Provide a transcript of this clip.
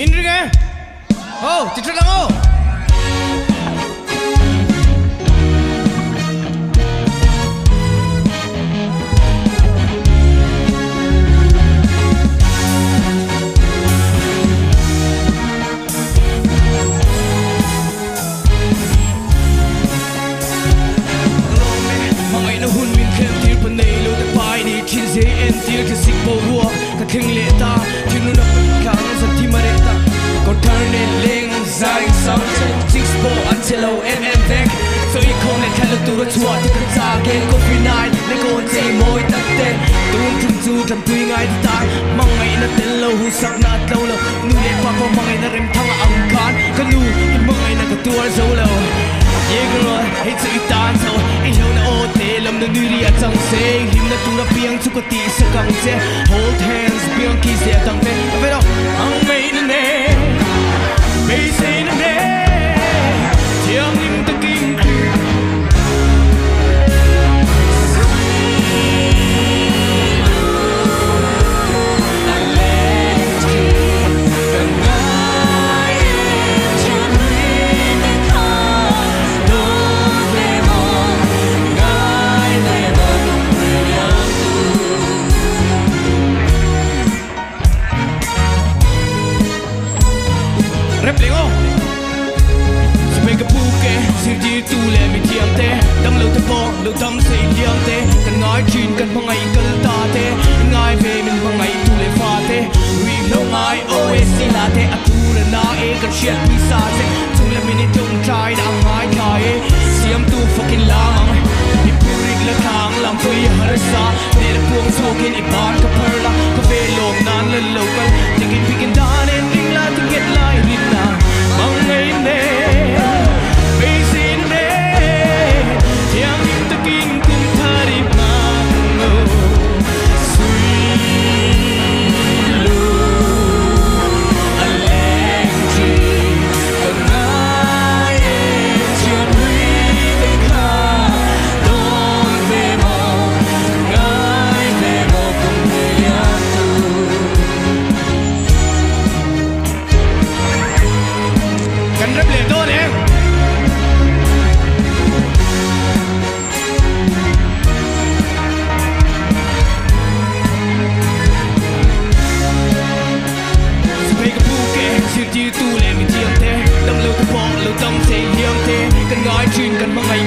Inringe. Oh, titra lang oh. Tir ke sik po ruwa ka khing le ta thinu na khang sa thi mare ta ko thane leng zai sam six po until and back so I come and tell tu ro chua ti kan sa ke ko finai le ko te moi ta te tun thum chu tam tui ngai ta mang ngai na tel lo hu sak na tlo lo nu le pa po mang ngai na rem thang ang khan ka nu mang ngai na ka tur zo lo ye gro hey chu tan so I ho na o te lam na nu ri a chang se him na tu na piang chu ko ti sa kang che hold hands piang ki se tang te ve do ang ngai na ne be se na ne tiang nim ta king Replingo Sampai ke puke Sirji tu le mi tiam te Dam lâu te po Lâu tam se liam te Kan ngai chin kan mangai kal ta te Ngai ve min mangai tu le fa te Ri lo ngai always si la te Atura na e kan shiat pi sa te Tu le mini tung try da ngai kai Siam tu fucking lamang Ipurik la thang lam pui har sa Ne la puang sokin ipan ka perla Ka ve lom nan la local Tingin pikin dan en ring la to get line rin na Mang ngay ne Basin ne Tiang im ta king kung thari mango Sweet lu Aleng chi Ka ngai e Chian ri te ka Don ve mo Ngai ve mo kung ve ya tu Kan rap le do le Sampai ke puke Sirji tu le mi tiam te Dam lâu te po lâu tam se liam te Kan ngai chin kan mangai